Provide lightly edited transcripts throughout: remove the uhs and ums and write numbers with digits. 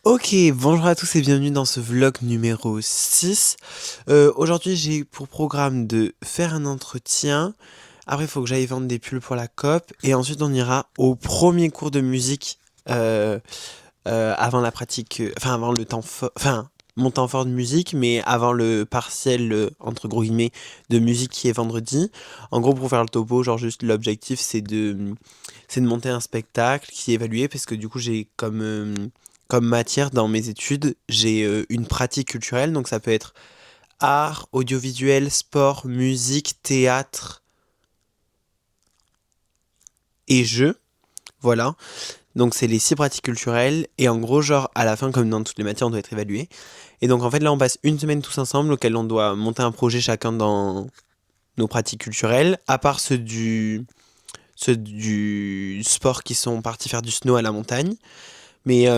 Ok, bonjour à tous et bienvenue dans ce vlog numéro 6. Aujourd'hui, j'ai pour programme de faire un entretien. Après, il faut que j'aille vendre des pulls pour la COP. Et ensuite, on ira au premier cours de musique euh, avant la pratique, enfin avant le temps fort, enfin mon temps fort de musique, mais avant le partiel, entre gros guillemets, de musique qui est vendredi. En gros, pour faire le topo, genre juste l'objectif, c'est de monter un spectacle qui est évalué parce que du coup, j'ai comme matière dans mes études, j'ai une pratique culturelle, donc ça peut être art, audiovisuel, sport, musique, théâtre et jeux. Voilà. Donc c'est les 6 pratiques culturelles. Et en gros, genre, à la fin, comme dans toutes les matières, on doit être évalué. Et donc en fait, là, on passe une semaine tous ensemble, auquel on doit monter un projet chacun dans nos pratiques culturelles, à part ceux du sport qui sont partis faire du snow à la montagne. Mais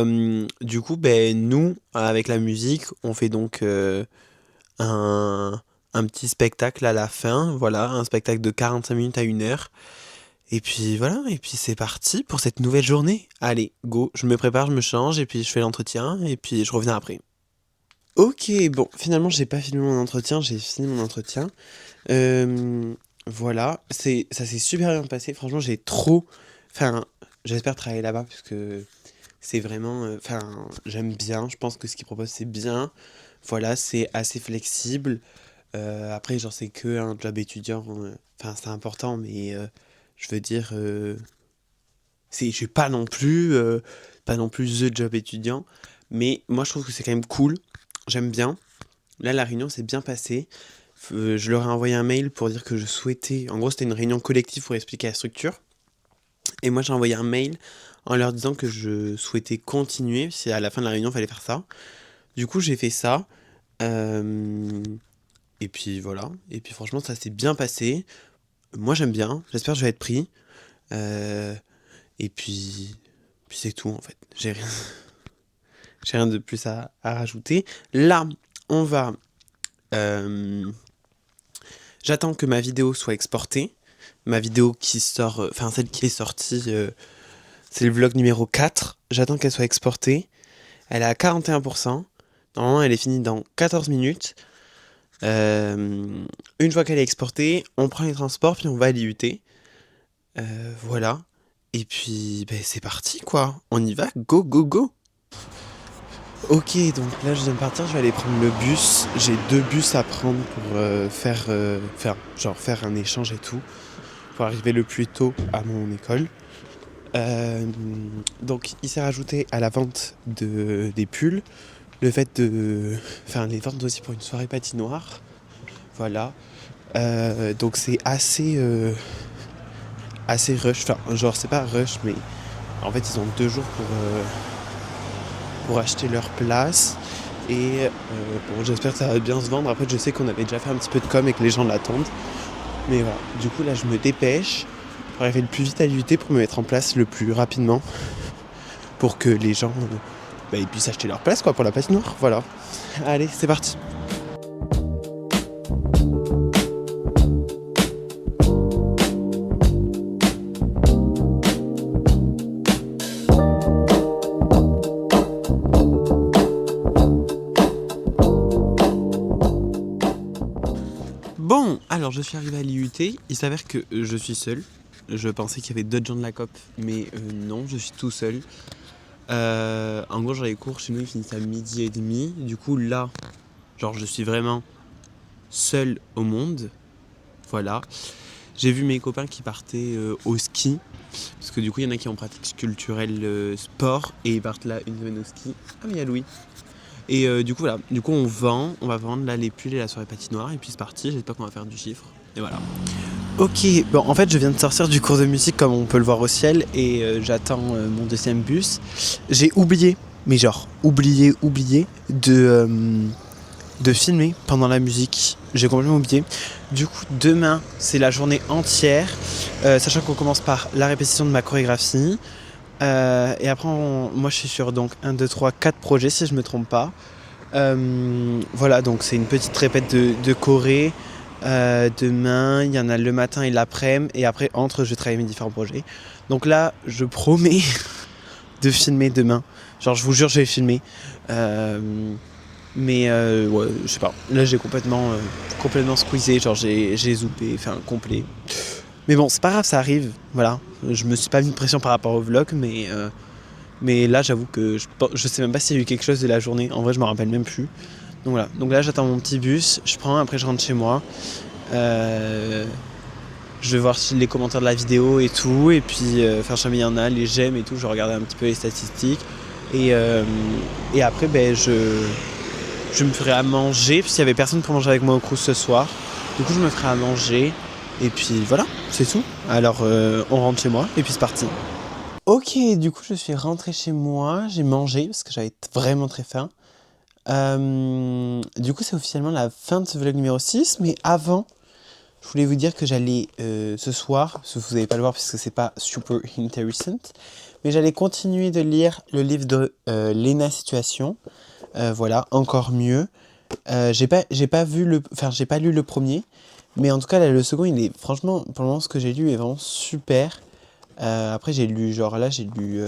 du coup, ben, nous, avec la musique, on fait donc un, un petit spectacle à la fin, voilà, un spectacle de 45 minutes à 1 heure. Et puis voilà, et puis c'est parti pour cette nouvelle journée. Allez, go, je me prépare, je me change, et puis je fais l'entretien, et puis je reviens après. Ok, bon, finalement j'ai pas filmé mon entretien, j'ai fini mon entretien. Euh, voilà, ça s'est super bien passé, franchement j'ai trop... Enfin, j'espère travailler là-bas, parce que c'est vraiment... Enfin, j'aime bien, je pense que ce qu'ils proposent c'est bien. Voilà, c'est assez flexible. Après, genre, c'est que un job étudiant. Enfin, c'est important, mais je veux dire, je suis pas non plus the job étudiant. Mais moi, je trouve que c'est quand même cool. J'aime bien. Là, la réunion s'est bien passée. Je leur ai envoyé un mail pour dire que je souhaitais. En gros, c'était une réunion collective pour expliquer la structure. Et moi, j'ai envoyé un mail en leur disant que je souhaitais continuer. Si à la fin de la réunion, il fallait faire ça. Du coup, j'ai fait ça. Euh, Et puis voilà. Et puis franchement, ça s'est bien passé. Moi, j'aime bien. J'espère que je vais être pris. Euh, et puis c'est tout en fait. J'ai rien de plus à rajouter. Là, on va. euh, J'attends que ma vidéo soit exportée. Ma vidéo qui sort. Enfin, celle qui est sortie. C'est le vlog numéro 4. J'attends qu'elle soit exportée. Elle est à 41%. Normalement, elle est finie dans 14 minutes. Euh, une fois qu'elle est exportée, on prend les transports, puis on va à l'IUT. Voilà. Et puis, ben, c'est parti, quoi. On y va, go, go, go. Ok, donc là, je viens de partir, je vais aller prendre le bus. J'ai 2 bus à prendre pour faire un échange et tout, pour arriver le plus tôt à mon école. Euh, donc, il s'est rajouté à la vente des pulls, le fait de faire les ventes aussi pour une soirée patinoire. Voilà. Donc, c'est assez rush. Enfin, genre, c'est pas rush, mais en fait, ils ont 2 jours pour acheter leur place. Et bon, j'espère que ça va bien se vendre. Après, je sais qu'on avait déjà fait un petit peu de com et que les gens l'attendent. Mais voilà, du coup, là, je me dépêche pour arriver le plus vite à l'UT pour me mettre en place le plus rapidement pour que les gens ils puissent acheter leur place quoi, pour la patinoire. Voilà. Allez, c'est parti. Bon, alors je suis arrivé à l'IUT. Il s'avère que je suis seul. Je pensais qu'il y avait d'autres gens de la COP, mais non, je suis tout seul. En gros, genre les cours chez nous ils finissent à 12h30. Du coup, là, genre je suis vraiment seul au monde. Voilà. J'ai vu mes copains qui partaient au ski. Parce que du coup, il y en a qui ont pratique culturelle sport et ils partent là une semaine au ski. Ah, mais il y a Louis. Et du coup, voilà. Du coup, on va vendre là les pulls et la soirée patinoire. Et puis c'est parti. J'espère qu'on va faire du chiffre. Et voilà. Ok, bon, en fait, je viens de sortir du cours de musique comme on peut le voir au ciel. Et j'attends mon deuxième bus. J'ai oublié, mais genre, oublié de filmer pendant la musique. J'ai complètement oublié. Du coup, demain, c'est la journée entière, sachant qu'on commence par la répétition de ma chorégraphie. Et après, moi, je suis sur donc 1, 2, 3, 4 projets, si je me trompe pas. Voilà, donc c'est une petite répète de choré. Demain, il y en a le matin et l'après-midi. Et après, je vais travailler mes différents projets. Donc là, je promets de filmer demain. Genre, je vous jure, je vais filmer. Mais ouais, je sais pas. Là, j'ai complètement squeezé. Genre, j'ai zoopé, enfin, complet. Mais bon, c'est pas grave, ça arrive. Voilà. Je me suis pas mis de pression par rapport au vlog, mais là, j'avoue que je sais même pas s'il y a eu quelque chose de la journée. En vrai, je me rappelle même plus. Donc voilà. Donc là, j'attends mon petit bus. Je prends, après, je rentre chez moi. Je vais voir les commentaires de la vidéo et tout. Et puis, enfin, jamais il y en a, les j'aime et tout. Je regarde un petit peu les statistiques. Et après, ben, je me ferai à manger, parce qu'il y avait personne pour manger avec moi au Crous ce soir. Du coup, je me ferai à manger. Et puis voilà, c'est tout. Alors, on rentre chez moi, et puis c'est parti. Ok, du coup, je suis rentré chez moi. J'ai mangé, parce que j'avais vraiment très faim. Du coup, c'est officiellement la fin de ce vlog numéro 6. Mais avant, je voulais vous dire que j'allais ce soir, parce que vous n'allez pas le voir, parce que c'est pas super intéressant, mais j'allais continuer de lire le livre de Lena Situation. Voilà, encore mieux. J'ai pas j'ai pas lu le premier, mais en tout cas là, le second, il est franchement, pour le moment, ce que j'ai lu est vraiment super. Après, j'ai lu, genre là, j'ai lu.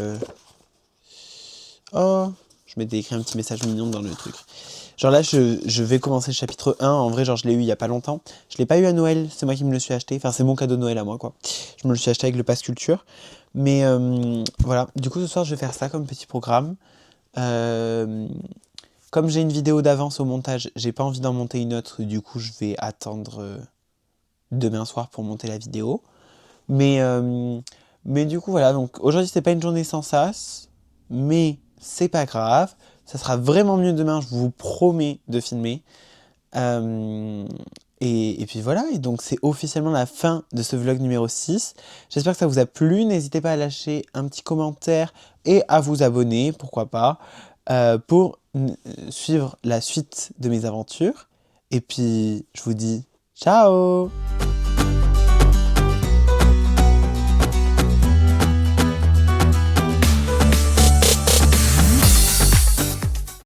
Oh, je m'étais écrit un petit message mignon dans le truc. Genre là, je vais commencer le chapitre 1. En vrai, genre, je l'ai eu il y a pas longtemps. Je l'ai pas eu à Noël, c'est moi qui me le suis acheté. Enfin, c'est mon cadeau de Noël à moi, quoi. Je me le suis acheté avec le Pass Culture. Mais voilà, du coup, ce soir, je vais faire ça comme petit programme. Euh, Comme j'ai une vidéo d'avance au montage, j'ai pas envie d'en monter une autre, du coup je vais attendre demain soir pour monter la vidéo. Mais, euh, mais du coup voilà, donc aujourd'hui c'était pas une journée sans sas, mais c'est pas grave. Ça sera vraiment mieux demain, je vous promets de filmer. Euh, et puis voilà, et donc c'est officiellement la fin de ce vlog numéro 6. J'espère que ça vous a plu, n'hésitez pas à lâcher un petit commentaire et à vous abonner, pourquoi pas, pour suivre la suite de mes aventures. Et puis je vous dis ciao!